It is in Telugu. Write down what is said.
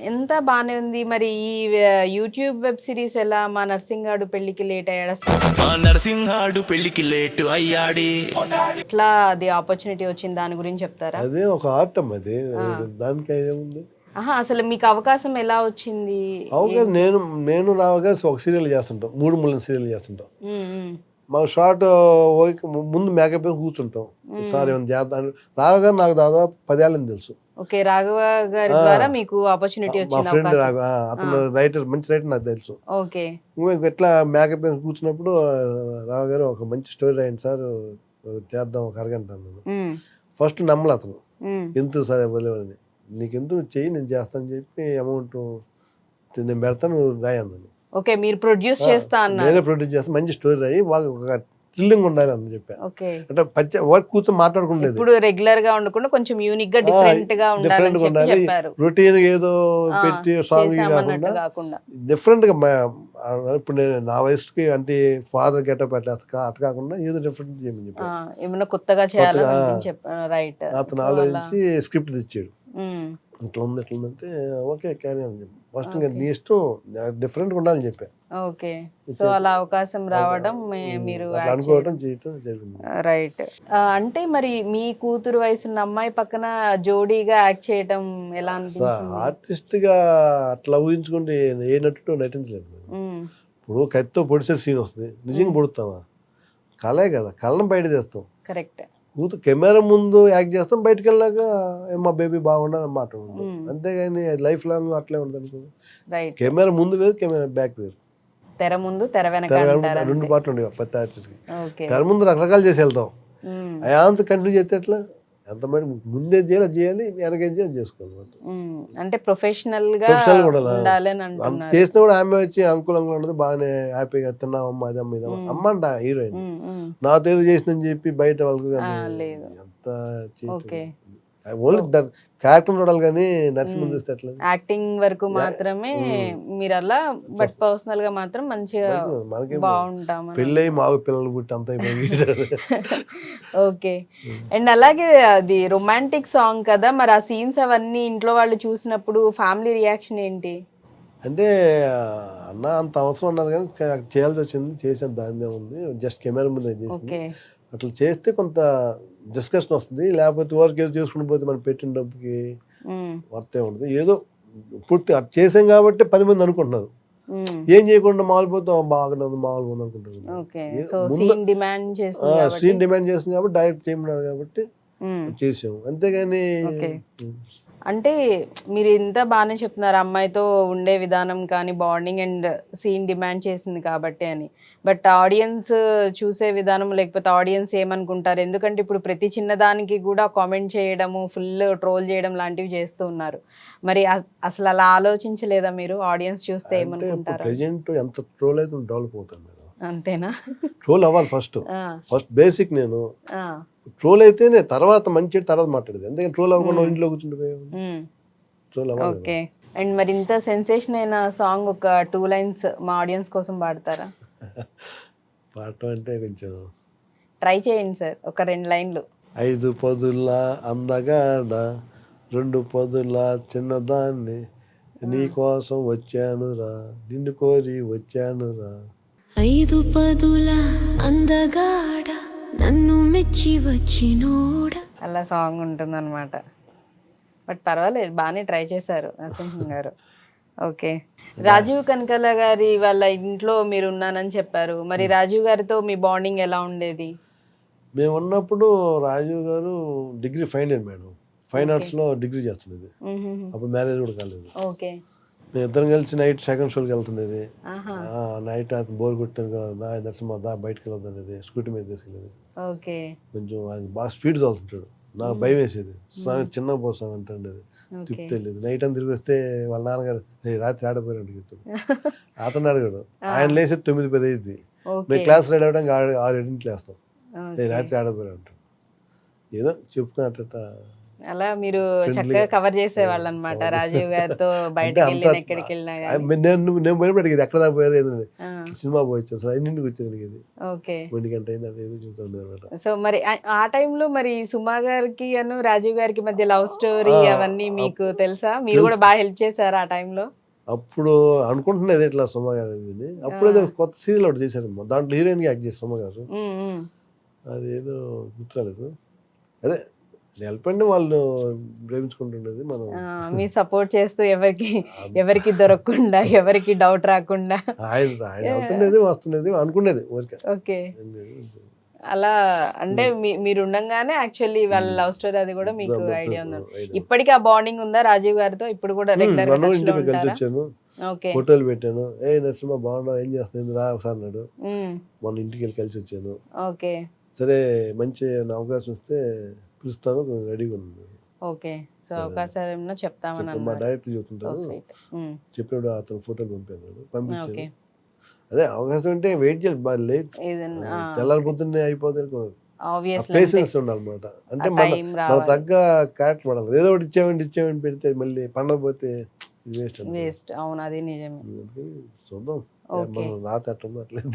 ఎంత బానే ఉంది. మరి ఈ యూట్యూబ్ వెబ్ సిరీస్ ఎలా 'మా నర్సింగాడు పెళ్ళికి లేట్ అయ్యాడా' మా నరసింహాడు పెళ్లికి లేటు అయ్యాడి. ఎట్లా అది ఆపర్చునిటీ వచ్చింది దాని గురించి చెప్తారా? అదే ఒక ఆర్ట్ అమ్మ అది. దానికి ఏముంది? ఆహా! అసలు మీకు అవకాశం ఎలా వచ్చింది? అవకాశం నేను రావుగా ఒక సీరియల్ చేస్తుంటాం. 3 ముళ్ళ సీరియల్ చేస్తుంటాం. హ్మ్. హ్మ్. మాకు షార్ట్ ముందు మేకప్ వేసి కూర్చుంటాం. సార్ ఏమైనా చేద్దాం రావుగా నాకు దాదాపు 10 ఏళ్ళని తెలుసు. ఓకే. రాఘవ గారి ద్వారా మీకు ఆపర్చునిటీ మా వచ్చింది ఫ్రెండ్ అవకాశం. రాఘవ అతను రైటర్, మంచి రైటర్ నాకు తెలుసు. ఓకే. మేము ఎట్లా మేకప్ వేసి కూర్చున్నప్పుడు రావు గారు ఒక మంచి స్టోరీ రాయండి సార్ చేద్దాం ఒక అరగంట అన్నాను. హ్మ్. ఫస్ట్ నమ్మలే అతను. హ్మ్. ఎందుకు సార్ ఇవ్వలేవని. నీకెందుకు నువ్వు చెయ్యి నేను చేస్తాను అని చెప్పి అమౌంట్ నేను పెడతాను నువ్వు రాయి అన్నాను. ఓకే. మీరు ప్రొడ్యూస్ చేస్తా అన్నారు. నేనే ప్రొడ్యూస్ చేస్తాను మంచి స్టోరీ రాయి వాళ్ళకి ఒక థ్రిల్లింగ్ ఉండాలి అని చెప్పాను. ఓకే. అంటే వాళ్ళు కూర్చొని మాట్లాడుకుండేది. ఇప్పుడు రెగ్యులర్ గా ఉండకుండా కొంచెం యూనిక్ గా డిఫరెంట్ గా ఉండాలని చెప్పి చెప్పారు. రొటీన్ ఏదో పెట్టి సాంగ్ చేసామన్నట్టు కాకుండా డిఫరెంట్ గా ఇప్పుడు నేను నా వయసుకి అంటే ఫాదర్ గెటప్ అట్లా కాకుండా ఏదో డిఫరెంట్ చేయమని చెప్పాను. ఏమన్నా కొత్తగా చేయాలని చెప్పారు. రైట్. అతను ఆలోచించి స్క్రిప్ట్ తెచ్చాడు. ఇట్లా ఉందంటే ఓకే క్యారీ అని చెప్పి ఫస్ట్ నీ ఇష్టం డిఫరెంట్ ఉండాలని చెప్పా. ఓకే. సో అలా అవకాశం రావడం మీరు అనుకోవడం చేయటం జరిగింది. రైట్. అంటే మరి మీ కూతురు వయసున్న అమ్మాయి పక్కన జోడీగా యాక్ట్ చేయడం ఎలా అనిపించింది? ఆర్టిస్ట్ గా అట్లా ఊహించుకుంటే ఏ నటుడు నటించలేదు. ఇప్పుడు కత్తితో పొడిచే సీన్ వస్తుంది, నిజంగా పొడుస్తావా? కళే కదా, కళ్ళను బయట తెస్తాం. కరెక్ట్. కెమెరా ముందు యాక్ట్ చేస్తాం, బయటకు వెళ్ళాక మా బేబీ బాగుండాలని మాట ఉంటుంది. అంతేగాని లైఫ్ లాంగ్ అట్లే ఉంటుంది అనుకో. కెమెరా ముందు వేరు, కెమెరా బ్యాక్ వేరు. తెర ముందు తెర వెనక 2 పాటలు ఉండేవి ప్రతి ఆర్టిస్ట్కి. తెర ముందు రకరకాలు చేసి వెళ్తాం, అయాంత కంటిన్యూ చేస్తే ఎట్లా? ఎంత ముందే చేయాలి అది చేయాలి, వెనకేం చేయాలి చేసుకోవాలి. అంటే ప్రొఫెషనల్ గా చేసినా కూడా ఆమె వచ్చి అంకుల్ ఉండదు బాగానే హ్యాపీగా తిన్నామమ్మా అదమ్మ ఇదమ్మా అమ్మ అంట హీరోయిన్. నాతో ఏదో చేసిందని చెప్పి బయట వాళ్ళకి ఎంత ఓన్లీ క్యారెక్టర్ చూడాలి కానీ నర్సింగ్ చూస్తే ఎట్లా? యాక్టింగ్ వరకు మాత్రమే మీరు అలా, బట్ పర్సనల్ గా మాత్రం మంచిగా బాగుంటాం. పెళ్ళి మాకు పిల్లలు పుట్టి అంత ఓకే. అండ్ అలాగే అది రొమాంటిక్ సాంగ్ కదా, మరి ఆ సీన్స్ అవన్నీ ఇంట్లో వాళ్ళు చూసినప్పుడు ఫ్యామిలీ రియాక్షన్ ఏంటి? అంటే అన్న అంత అవసరం ఉన్నారు కానీ చేయాల్సి వచ్చింది, చేసాను, దాన్నే ఉంది. జస్ట్ కెమెరా ముందు చేసింది. అట్లా చేస్తే కొంత డిస్కషన్ వస్తుంది, లేకపోతే వరకు ఏదో చేసుకుని పోతే మనం పెట్టిన డబ్బుకి వర్తే ఉండదు. ఏదో పూర్తి అట్లా చేసాం కాబట్టి 10 మంది అనుకుంటున్నారు, ఏం చేయకుండా మాలిపోతే బాగానే ఉంది మామూలుగా ఉంది అనుకుంటున్నారు. సీన్ డిమాండ్ చేస్తుంది కాబట్టి డైరెక్ట్ చేయమన్నారు కాబట్టి చేసాము, అంతేగాని. అంటే మీరు ఇంత బాగానే చెప్తున్నారు అమ్మాయితో ఉండే విధానం కానీ బాండింగ్ అండ్ సీన్ డిమాండ్ చేసింది కాబట్టి అని, బట్ ఆడియన్స్ చూసే విధానం లేకపోతే ఆడియన్స్ ఏమనుకుంటారు? ఎందుకంటే ఇప్పుడు ప్రతి చిన్నదానికి కూడా కామెంట్ చేయడము, ఫుల్ ట్రోల్ చేయడం లాంటివి చేస్తూ ఉన్నారు. మరి అసలు అలా ఆలోచించలేదా మీరు? ఆడియన్స్ చూస్తే ఏమనుకుంటారు? ప్రెజెంట్ ఎంత ట్రోల్ అయితే డెవలప్ అవుతాను మేడం. అంతేనా? ట్రోల్ అవ్వాలి ఫస్ట్ బేసిక్. నేను ట్రోల్ అయితేనే తర్వాత మంచి తర్వాత మాట్లాడేది, ఎందుకంటే ట్రోల్ అవ్వకుండా ఇంట్లో కూర్చుండిపోయాను. ట్రోల్ అవ్వాలి. ఓకే. అండ్ మరి ఇంత సెన్సేషన్ అయిన సాంగ్ ఒక 2 లైన్స్ మా ఆడియన్స్ కోసం పాడతారా? పాడటం అంటే కొంచెం ట్రై చేయండి సార్, ఒక 2 లైన్లు. 5 పదుల అందగాడ 2 పదుల చిన్నదాన్ని నీ కోసం వచ్చానురా, నిన్ను కోరి వచ్చానురా. 5 పదుల అందగాడ నన్ను మెచ్చి వచ్చినోడ. అలా సాంగ్ ఉంటుందన్నమాట. బట్ పర్వాలేదు, బాగానే ట్రై చేశారు నరసింహన్ గారు. ఓకే. రాజీవ్ కనకాల గారి వాళ్ళ ఇంట్లో మీరు ఉన్నానని చెప్పారు. మరి రాజీవ్ గారితో మీ బాండింగ్ ఎలా ఉండేది? మేము ఉన్నప్పుడు రాజీవ్ గారు degree final year madam, fine ఆర్ట్స్లో డిగ్రీ చేస్తున్నది. అప్పుడు మ్యారేజ్ కూడా కాలేదు. ఓకే. మేము ఇద్దరం కలిసి నైట్ సెకండ్ షోకి వెళ్తుండేది. నైట్ అతను బోర్ కొట్టాను కదా దర్శనం బయటకు వెళ్తుండేది, స్కూటీ మీద తీసుకెళ్ళేది. కొంచెం ఆయన బాగా స్పీడ్ తోలుతుంటాడు, నాకు భయం వేసేది. చిన్న పోసాం అంటుండేది, తిప్పి వెళ్ళేది. నైట్ అని తిరిగి వస్తే వాళ్ళ నాన్నగారు రాత్రి ఆడపోయారు చెప్తాడు. అతను అడగడు, ఆయన లేసేది 9-10 అయ్యింది. మేము క్లాస్ రెడీ అవ్వడానికి 6-7 లేస్తాం. రాత్రి ఆడపోయారు అంటాడు. ఏదో చెప్పుకున్నట్ట అలా మీరు Friendly చక్కగా గా. కవర్ చేసేవాళ్ళు అనమాట రాజీవ్ గారితో అంటే బయటకు అంత వెళ్ళిన ఎక్కడికి వెళ్ళినా కానీ. నేను పోయినప్పుడు అడిగేది ఎక్కడ దాకా పోయారు ఏంటండి, ఆ, సినిమా పోయొచ్చు అసలు అన్నింటికి వచ్చి అడిగేది, ఓకే. 1 గంట అయింది అది ఏదో చెబుతా ఉండేది అనమాట. సో మరి ఆ టైంలో మరి సుమా గారికి రాజీవ్ గారికి మధ్య లవ్ స్టోరీ అవన్నీ మీకు తెలుసా? మీరు కూడా బాగా హెల్ప్ చేశారా ఆ టైంలో? అప్పుడు అనుకుంటున్నది ఇట్లా సుమ గారు ఇది, అప్పుడు ఏదో కొత్త సీరియల్ ఒకటి చేశారమ్మా, దాంట్లో హీరోయిన్ యాక్ట్ చేసి సుమ గారు, అది ఏదో గుర్తురాలేదు. అదే హెల్ప్ అండి, వాళ్ళు ప్రేమించుకుంటుండేది మనం. మీరు సపోర్ట్ చేస్తూ ఎవరికి దొరకకుండా ఎవరికి డౌట్ రాకుండా. ఆయన వెళ్తుండేది వస్తుండేది అనుకునేది ఊరికే. ఓకే. అలా అంటే మీరు ఉండంగానే యాక్చువల్లీ వాళ్ళ లవ్ స్టోరీ అది కూడా మీకు ఐడియా ఉందా? ఇప్పటికీ ఆ బాండింగ్ ఉందా రాజీవ్ గారితో? ఇప్పుడు కూడా రెగ్యులర్ గా మనం టచ్ లో ఇంటికి కలిసి ఉంటారా? వచ్చాను, ఓకే. ఫోటోలు పెట్టాను, నరసింహ బాగున్నావు ఏం చేస్తుంది రా ఒకసారి అన్నాడు, మొన్న ఇంటికి వెళ్ళి కలిసి వచ్చాను. ఓకే. సరే మంచి అవకాశం వస్తే పిలుస్తాను, రెడీగా ఉంది. ఓకే. సో అవకాశాలు ఏమన్నా చెప్తామని మా అన్నారు. డైరెక్టర్ సో చెప్తుంటాను, స్వీట్. చెప్పినప్పుడు అతను ఫోటోలు పంపించాను. ఓకే. అదే అవకాశం అంటే వెయిట్ చేయాలి, బాగా లేట్, తెల్లారి పొద్దున్నే అయిపోతుంది. ఆబ్వియస్లీ పేషెన్స్ ఉండాలన్నమాట. అంటే మన తగ్గ క్యారెక్టర్ పడాలి, ఏదో ఒకటి ఇచ్చేవండి పెడితే మళ్ళీ పండకపోతే వేస్ట్. వేస్ట్. అవును, అది నిజమే. చూద్దాం ఓకే. మనం రాత అట్లా అట్లేదు.